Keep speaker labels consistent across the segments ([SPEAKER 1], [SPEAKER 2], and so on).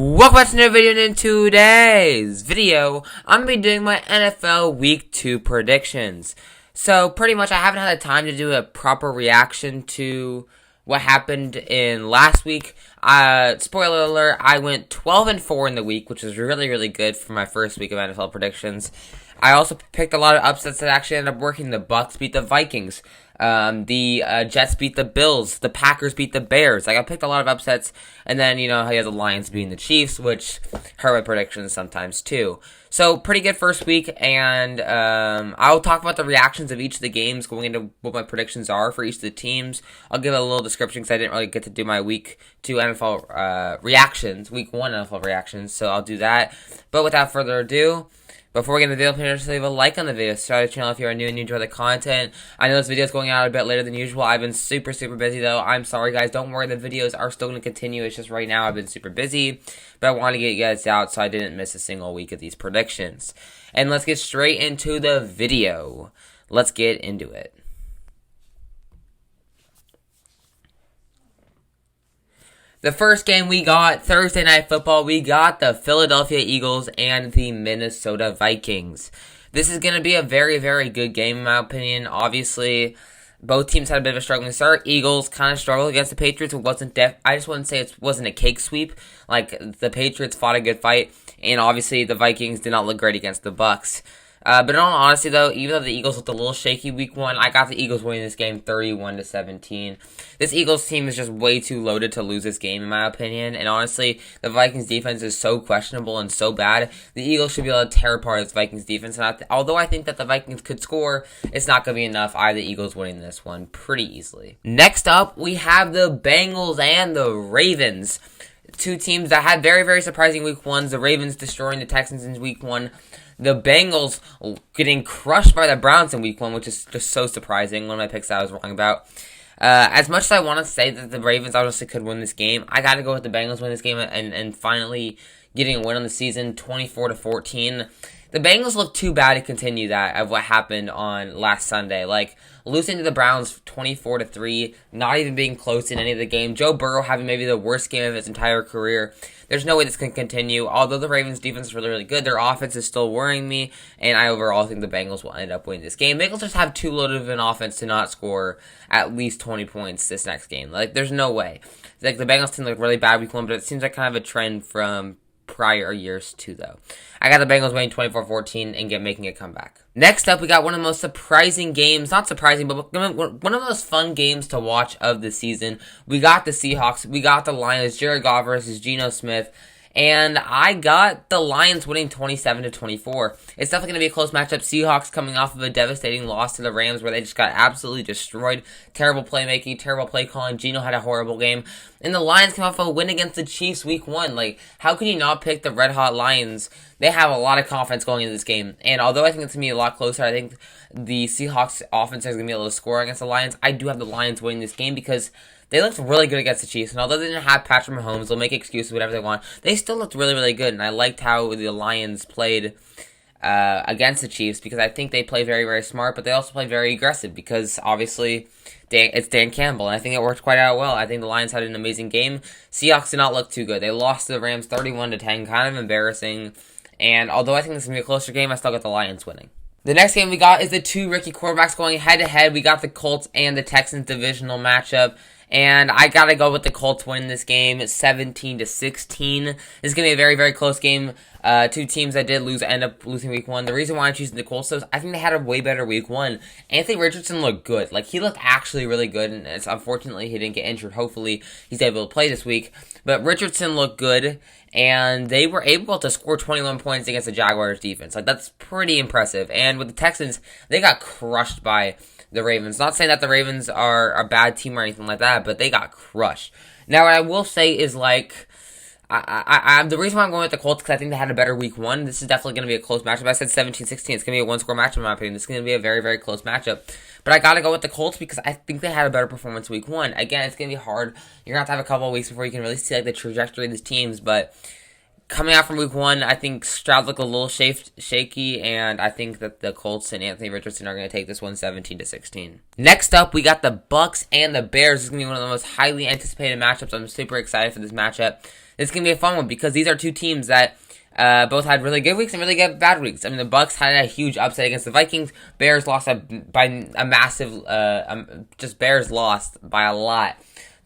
[SPEAKER 1] Welcome back to another video, and in today's video, I'm going to be doing my NFL Week 2 predictions. So, pretty much, I haven't had the time to do a proper reaction to what happened in last week. Spoiler alert, I went 12-4 in the week, which is really, really good for my first week of NFL predictions. I also picked a lot of upsets that actually ended up working. The Bucks beat the Vikings. The Jets beat the Bills. The Packers beat the Bears. Like, I picked a lot of upsets. And then, you have the Lions beating the Chiefs, which hurt my predictions sometimes, too. So, pretty good first week. And I'll talk about the reactions of each of the games, going into what my predictions are for each of the teams. I'll give a little description because I didn't really get to do my week 2 NFL reactions, week 1 NFL reactions. So, I'll do that. But without further ado, before we get into the video, please leave a like on the video. Subscribe to the channel if you are new and you enjoy the content. I know this video is going out a bit later than usual. I've been super busy though. I'm sorry guys. Don't worry, the videos are still going to continue. It's just right now I've been super busy. But I want to get you guys out so I didn't miss a single week of these predictions. And let's get straight into the video. Let's get into it. The first game we got, Thursday Night Football, we got the Philadelphia Eagles and the Minnesota Vikings. This is going to be a very, very good game in my opinion. Obviously, both teams had a bit of a struggling start. Eagles kind of struggled against the Patriots. It wasn't I just wouldn't say it wasn't a cake sweep. Like, the Patriots fought a good fight, and obviously the Vikings did not look great against the Bucks. But in all honesty, though, even though the Eagles looked a little shaky week 1, I got the Eagles winning this game 31-17. This Eagles team is just way too loaded to lose this game, in my opinion. And honestly, the Vikings defense is so questionable and so bad. The Eagles should be able to tear apart this Vikings defense. And although I think that the Vikings could score, it's not going to be enough. I have the Eagles winning this one pretty easily. Next up, we have the Bengals and the Ravens. Two teams that had very, very surprising week 1s. The Ravens destroying the Texans in week 1. The Bengals getting crushed by the Browns in week 1, which is just so surprising. One of my picks I was wrong about. As much as I want to say that the Ravens obviously could win this game, I got to go with the Bengals win this game and finally getting a win on the season, 24-14. The Bengals look too bad to continue that of what happened on last Sunday. Like, losing to the Browns 24-3, not even being close in any of the game. Joe Burrow having maybe the worst game of his entire career. There's no way this can continue. Although the Ravens' defense is really, really good, their offense is still worrying me, and I overall think the Bengals will end up winning this game. Bengals just have too loaded of an offense to not score at least 20 points this next game. Like, there's no way. Like, the Bengals team looked really bad week 1, but it seems like kind of a trend from prior years too, though. I got the Bengals winning 24-14 and making a comeback. Next up, we got one of the most surprising games. Not surprising, but one of the most fun games to watch of the season. We got the Seahawks. We got the Lions. Jared Goff versus Geno Smith. And I got the Lions winning 27-24. It's definitely going to be a close matchup. Seahawks coming off of a devastating loss to the Rams where they just got absolutely destroyed. Terrible playmaking, terrible play calling. Geno had a horrible game. And the Lions came off a win against the Chiefs week 1. Like, how can you not pick the Red Hot Lions? They have a lot of confidence going into this game. And although I think it's going to be a lot closer, I think the Seahawks offense is going to be able to score against the Lions. I do have the Lions winning this game because they looked really good against the Chiefs, and although they didn't have Patrick Mahomes, they'll make excuses, whatever they want. They still looked really, really good, and I liked how the Lions played against the Chiefs because I think they play very, very smart, but they also play very aggressive because, obviously, it's Dan Campbell, and I think it worked quite out well. I think the Lions had an amazing game. Seahawks did not look too good. They lost to the Rams 31-10, kind of embarrassing, and although I think this is going to be a closer game, I still got the Lions winning. The next game we got is the two rookie quarterbacks going head-to-head. We got the Colts and the Texans divisional matchup. And I gotta go with the Colts winning this game 17-16. This is gonna be a very, very close game. Two teams that did end up losing week 1. The reason why I'm choosing the Colts is I think they had a way better week 1. Anthony Richardson looked good. Like, he looked actually really good, and unfortunately he didn't get injured. Hopefully he's able to play this week. But Richardson looked good, and they were able to score 21 points against the Jaguars defense. Like, that's pretty impressive. And with the Texans, they got crushed by the Ravens. Not saying that the Ravens are a bad team or anything like that, but they got crushed. Now, what I will say is, like, the reason why I'm going with the Colts because I think they had a better week 1. This is definitely going to be a close matchup. I said 17-16. It's going to be a one-score matchup in my opinion. This is going to be a very, very close matchup. But I got to go with the Colts because I think they had a better performance week 1. Again, it's going to be hard. You're going to have a couple of weeks before you can really see like the trajectory of these teams, but coming out from week 1, I think Stroud looked a little shaky, and I think that the Colts and Anthony Richardson are going to take this one 17-16. Next up, we got the Bucks and the Bears. This is going to be one of the most highly anticipated matchups. I'm super excited for this matchup. It's going to be a fun one because these are two teams that both had really good weeks and really good bad weeks. I mean, the Bucks had a huge upset against the Vikings. Bears lost by a massive, Bears lost by a lot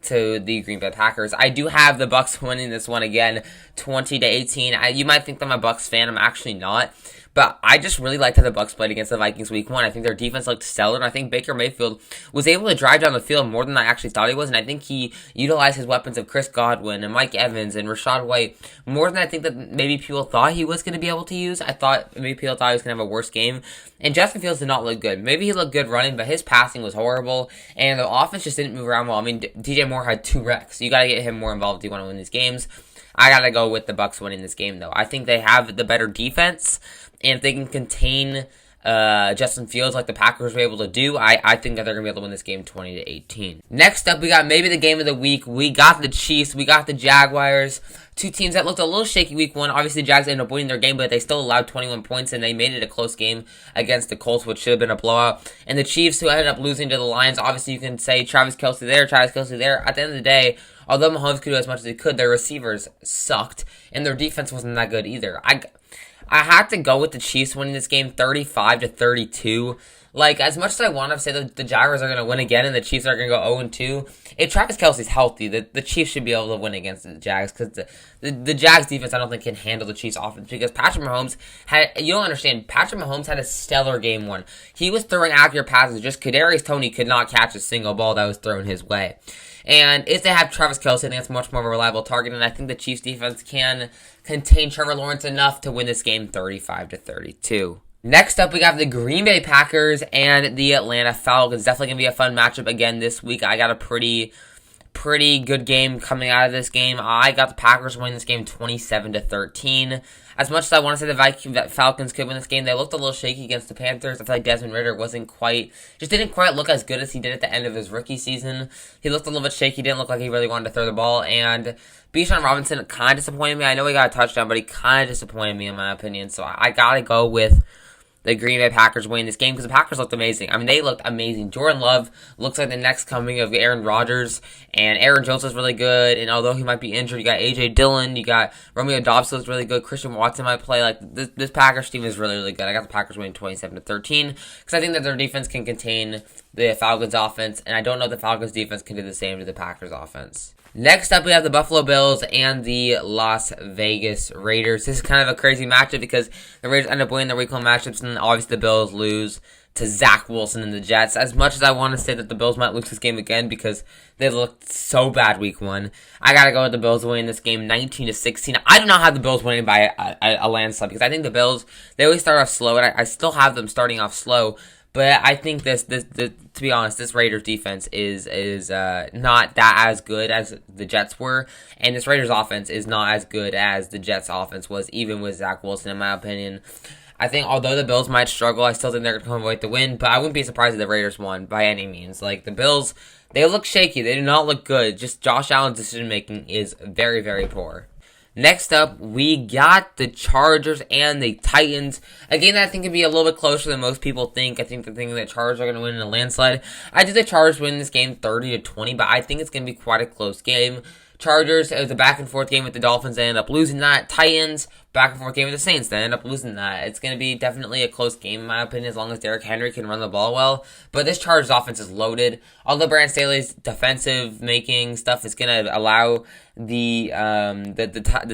[SPEAKER 1] to the Green Bay Packers. I do have the Bucks winning this one again, 20-18. You might think that I'm a Bucks fan. I'm actually not. But I just really liked how the Bucks played against the Vikings week 1. I think their defense looked stellar, and I think Baker Mayfield was able to drive down the field more than I actually thought he was, and I think he utilized his weapons of Chris Godwin and Mike Evans and Rachaad White more than I think that maybe people thought he was going to be able to use. I thought maybe people thought he was going to have a worse game, and Justin Fields did not look good. Maybe he looked good running, but his passing was horrible, and the offense just didn't move around well. I mean, DJ Moore had 2 wrecks. You got to get him more involved if you want to win these games. I got to go with the Bucks winning this game, though. I think they have the better defense, and if they can contain Justin Fields like the Packers were able to do, I think that they're going to be able to win this game 20-18. Next up, we got maybe the game of the week. We got the Chiefs. We got the Jaguars. Two teams that looked a little shaky week 1. Obviously, the Jags ended up winning their game, but they still allowed 21 points, and they made it a close game against the Colts, which should have been a blowout. And the Chiefs, who ended up losing to the Lions, obviously you can say Travis Kelce there, Travis Kelce there. At the end of the day, although Mahomes could do as much as he could, their receivers sucked, and their defense wasn't that good either. I had to go with the Chiefs winning this game 35-32. Like, as much as I want to say that the Jaguars are going to win again and the Chiefs are going to go 0-2, if Travis Kelce's healthy, the Chiefs should be able to win against the Jags, because the Jags defense I don't think can handle the Chiefs offense, because Patrick Mahomes you don't understand, Patrick Mahomes had a stellar game 1. He was throwing accurate passes, just Kadarius Toney could not catch a single ball that was thrown his way. And if they have Travis Kelce, I think that's much more of a reliable target, and I think the Chiefs defense can contain Trevor Lawrence enough to win this game 35-32. Next up, we got the Green Bay Packers and the Atlanta Falcons. Definitely going to be a fun matchup again this week. I got a pretty good game coming out of this game. I got the Packers winning this game 27-13. As much as I want to say the Falcons could win this game, they looked a little shaky against the Panthers. I feel like Desmond Ridder didn't quite look as good as he did at the end of his rookie season. He looked a little bit shaky, didn't look like he really wanted to throw the ball, and Bijan Robinson kind of disappointed me. I know he got a touchdown, but he kind of disappointed me in my opinion, so I gotta go with the Green Bay Packers winning this game because the Packers looked amazing. I mean, they looked amazing. Jordan Love looks like the next coming of Aaron Rodgers, and Aaron Jones was really good, and although he might be injured, you got A.J. Dillon, you got Romeo Doubs looks really good, Christian Watson might play. Like, this Packers team is really, really good. I got the Packers winning 27-13 because I think that their defense can contain the Falcons offense, and I don't know if the Falcons defense can do the same to the Packers offense. Next up, we have the Buffalo Bills and the Las Vegas Raiders. This is kind of a crazy matchup because the Raiders end up winning their week 1 matchups, and obviously the Bills lose to Zach Wilson and the Jets. As much as I want to say that the Bills might lose this game again because they looked so bad week 1, I gotta go with the Bills winning this game 19-16. I do not have the Bills winning by a landslide because I think the Bills, they always start off slow, and I still have them starting off slow. But I think this to be honest, this Raiders defense is not that as good as the Jets were, and this Raiders offense is not as good as the Jets offense was, even with Zach Wilson, in my opinion. I think although the Bills might struggle, I still think they're going to come away with the win, but I wouldn't be surprised if the Raiders won by any means. Like, the Bills, they look shaky. They do not look good. Just Josh Allen's decision-making is very, very poor. Next up, we got the Chargers and the Titans. A game that I think could be a little bit closer than most people think. I think they're thinking that Chargers are going to win in a landslide. I do the Chargers win this game 30-20, but I think it's going to be quite a close game. Chargers, it was a back-and-forth game with the Dolphins. They ended up losing that. Titans, back-and-forth game with the Saints. They ended up losing that. It's going to be definitely a close game, in my opinion, as long as Derrick Henry can run the ball well. But this Chargers offense is loaded. Although Brandon Staley's defensive-making stuff is going to allow the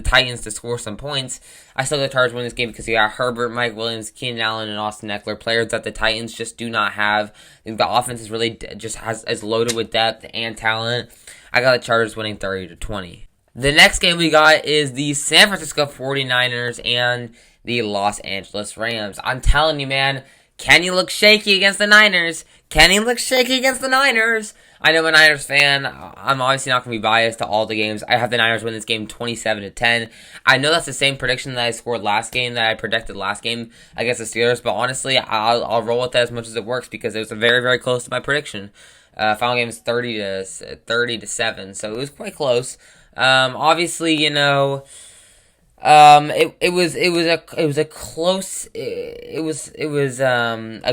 [SPEAKER 1] Titans to score some points, I still got the Chargers win this game because you got Herbert, Mike Williams, Keenan Allen, and Austin Eckler, players that the Titans just do not have. The offense is really just is loaded with depth and talent. I got the Chargers winning 30-20. The next game we got is the San Francisco 49ers and the Los Angeles Rams. I'm telling you, man, can you look shaky against the Niners? Can he look shaky against the Niners? I know I'm a Niners fan. I'm obviously not going to be biased to all the games. I have the Niners win this game 27-10. I know that's the same prediction that I scored last game, that I predicted last game against the Steelers, but honestly, I'll roll with that as much as it works because it was very, very close to my prediction. Final game is 30-7, so it was quite close. Obviously, you know, a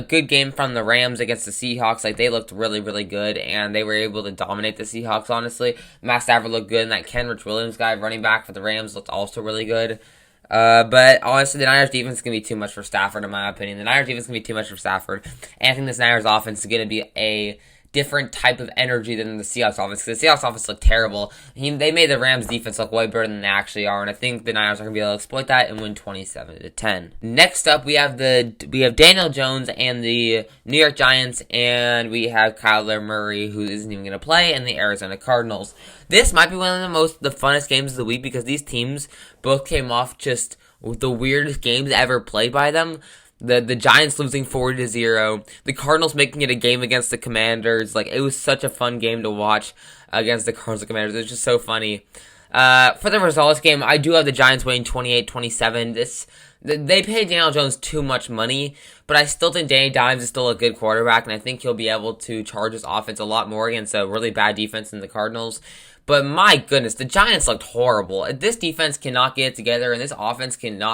[SPEAKER 1] good game from the Rams against the Seahawks. Like, they looked really, really good, and they were able to dominate the Seahawks, honestly. Matt Stafford looked good, and that Kenrich Williams guy, running back for the Rams, looked also really good. But honestly, the Niners defense is going to be too much for Stafford, in my opinion. The Niners defense is going to be too much for Stafford. And I think this Niners offense is going to be a different type of energy than the Seahawks offense, because the Seahawks offense looked terrible. They made the Rams defense look way better than they actually are, and I think the Niners are going to be able to exploit that and win 27-10. Next up, we have Daniel Jones and the New York Giants, and we have Kyler Murray, who isn't even going to play, and the Arizona Cardinals. This might be one of the funnest games of the week, because these teams both came off just the weirdest games ever played by them. The Giants losing 40-0. The Cardinals making it a game against the Commanders. Like, it was such a fun game to watch against the Cardinals and Commanders. It was just so funny. For the results game, I do have the Giants winning 28-27. They paid Daniel Jones too much money, but I still think Danny Dimes is still a good quarterback, and I think he'll be able to charge his offense a lot more against a really bad defense in the Cardinals. But my goodness, the Giants looked horrible. This defense cannot get it together, and this offense can they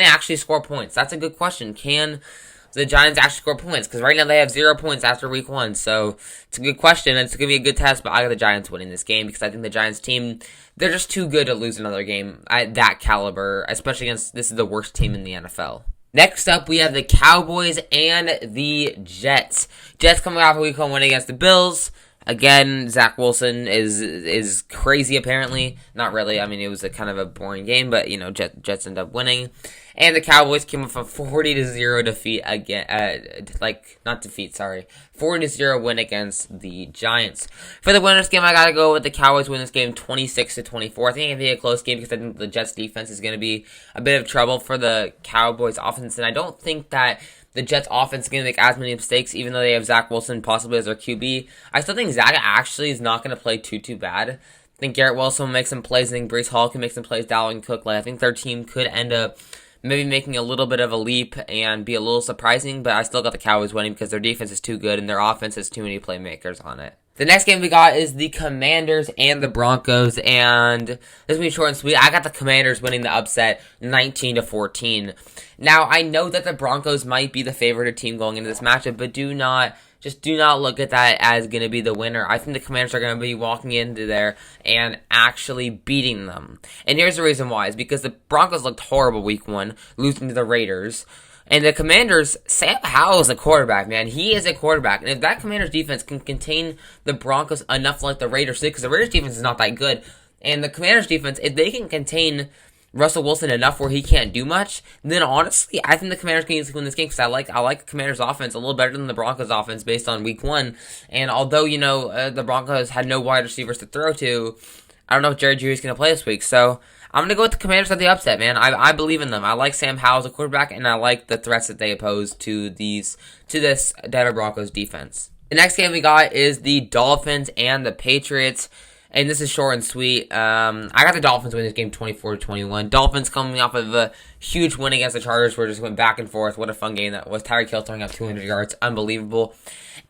[SPEAKER 1] actually score points? That's a good question. Can the Giants actually score points? Because right now they have 0 points after week 1, so it's a good question. It's going to be a good test, but I got the Giants winning this game because I think the Giants team, they're just too good to lose another game at that caliber, especially against, this is the worst team in the NFL. Next up, we have the Cowboys and the Jets. Jets coming off a week 1 win against the Bills. Again, Zach Wilson is crazy, apparently. Not really. I mean, it was a kind of a boring game, but, Jets end up winning. And the Cowboys came off a 40-0 defeat again. 40-0 win against the Giants. For the winners game, I gotta go with the Cowboys win this game 26-24. I think it's gonna be a close game because I think the Jets defense is gonna be a bit of trouble for the Cowboys offense, and I don't think that the Jets offense is going to make as many mistakes, even though they have Zach Wilson possibly as their QB. I still think Zach actually is not going to play too bad. I think Garrett Wilson will make some plays. I think Breece Hall can make some plays. Dalvin Cook. I think their team could end up maybe making a little bit of a leap and be a little surprising, but I still got the Cowboys winning because their defense is too good and their offense has too many playmakers on it. The next game we got is the Commanders and the Broncos, and this will be short and sweet. I got the Commanders winning the upset 19-14. Now, I know that the Broncos might be the favorite team going into this matchup, but do not look at that as going to be the winner. I think the Commanders are going to be walking into there and actually beating them. And here's the reason why. Is because the Broncos looked horrible week 1, losing to the Raiders. And the Commanders, Sam Howell is a quarterback, man. He is a quarterback. And if that Commanders defense can contain the Broncos enough like the Raiders did, because the Raiders defense is not that good, and the Commanders defense, if they can contain Russell Wilson enough where he can't do much, then honestly, I think the Commanders can easily win this game because I like the Commanders offense a little better than the Broncos offense based on week 1. And although, the Broncos had no wide receivers to throw to, I don't know if Jerry Jeudy's going to play this week. So I'm going to go with the Commanders at the upset, man. I believe in them. I like Sam Howell as a quarterback, and I like the threats that they pose to this Denver Broncos defense. The next game we got is the Dolphins and the Patriots. And this is short and sweet. I got the Dolphins winning this game 24-21. Dolphins coming off of a huge win against the Chargers where it just went back and forth. What a fun game that was. Tyreek Hill throwing up 200 yards. Unbelievable.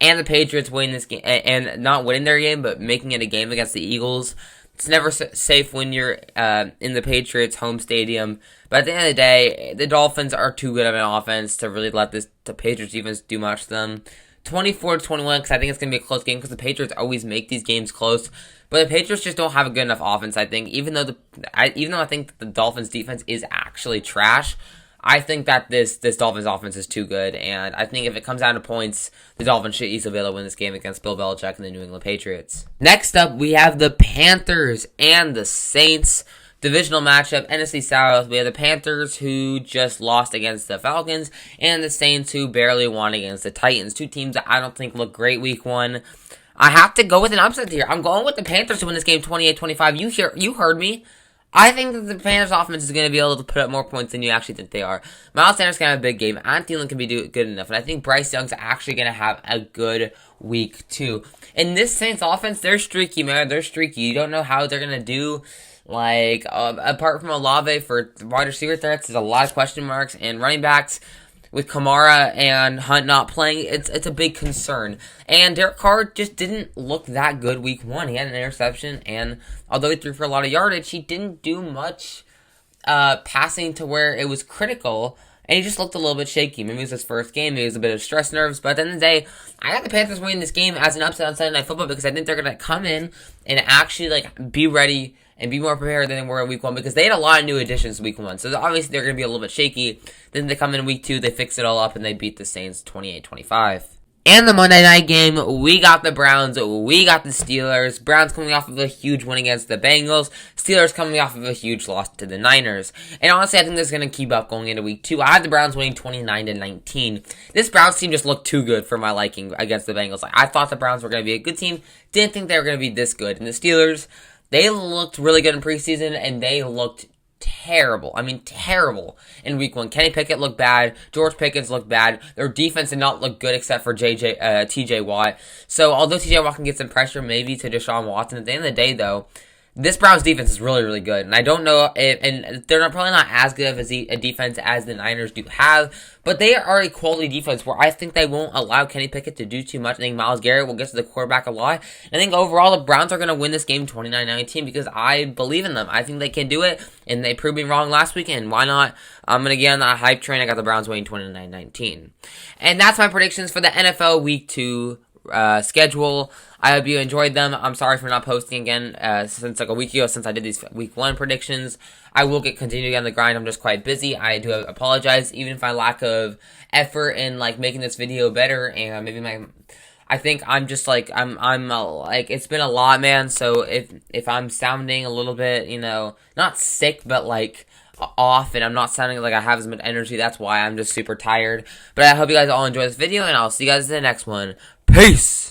[SPEAKER 1] And the Patriots winning this game, and not winning their game, but making it a game against the Eagles. It's never safe when you're in the Patriots' home stadium. But at the end of the day, the Dolphins are too good of an offense to really let the Patriots defense do much to them. 24-21, because I think it's going to be a close game, because the Patriots always make these games close. But the Patriots just don't have a good enough offense, I think. Even though I think that the Dolphins' defense is actually trash, I think that this Dolphins offense is too good. And I think if it comes down to points, the Dolphins should easily be able to win this game against Bill Belichick and the New England Patriots. Next up, we have the Panthers and the Saints. Divisional matchup, NFC South. We have the Panthers, who just lost against the Falcons, and the Saints, who barely won against the Titans. Two teams that I don't think look great week 1. I have to go with an upset here. I'm going with the Panthers to win this game 28-25. You heard me. I think that the Panthers offense is going to be able to put up more points than you actually think they are. Miles Sanders can have a big game. Adam Thielen can be good enough. And I think Bryce Young's actually going to have a good week 2. And this Saints offense, they're streaky, man. They're streaky. You don't know how they're going to do. Apart from Olave for wide receiver threats, there's a lot of question marks. And running backs, with Kamara and Hunt not playing, it's a big concern. And Derek Carr just didn't look that good week 1. He had an interception, and although he threw for a lot of yardage, he didn't do much passing to where it was critical. And he just looked a little bit shaky. Maybe it was his first game. Maybe it was a bit of stress nerves. But at the end of the day, I got the Panthers winning this game as an upset on Sunday Night Football because I think they're going to come in and actually be ready and be more prepared than they were in week 1 because they had a lot of new additions week 1. So obviously they're going to be a little bit shaky. Then they come in week 2, they fix it all up, and they beat the Saints 28-25. And the Monday night game, we got the Browns, we got the Steelers. Browns coming off of a huge win against the Bengals. Steelers coming off of a huge loss to the Niners. And honestly, I think this is going to keep up going into week 2. I had the Browns winning 29-19. This Browns team just looked too good for my liking against the Bengals. I thought the Browns were going to be a good team. Didn't think they were going to be this good. And the Steelers, they looked really good in preseason, and they looked terrible. I mean, terrible in week 1. Kenny Pickett looked bad. George Pickens looked bad. Their defense did not look good except for TJ Watt. So, although TJ Watt can get some pressure maybe to Deshaun Watson, at the end of the day, though, this Browns defense is really, really good. And I don't know if, and they're probably not as good of a defense as the Niners do have, but they are a quality defense where I think they won't allow Kenny Pickett to do too much. I think Myles Garrett will get to the quarterback a lot. And I think overall the Browns are going to win this game 29-19 because I believe in them. I think they can do it, and they proved me wrong last weekend. Why not? I'm going to get on that hype train. I got the Browns winning 29-19. And that's my predictions for the NFL Week 2 schedule. I hope you enjoyed them. I'm sorry for not posting again since like a week ago since I did these week 1 predictions. I will continue on the grind. I'm just quite busy. I do apologize even if my lack of effort in making this video better, and maybe I think I'm just I'm it's been a lot, man. So if I'm sounding a little bit, not sick, but off, and I'm not sounding like I have as much energy, that's why I'm just super tired. But I hope you guys all enjoy this video, and I'll see you guys in the next one. Peace!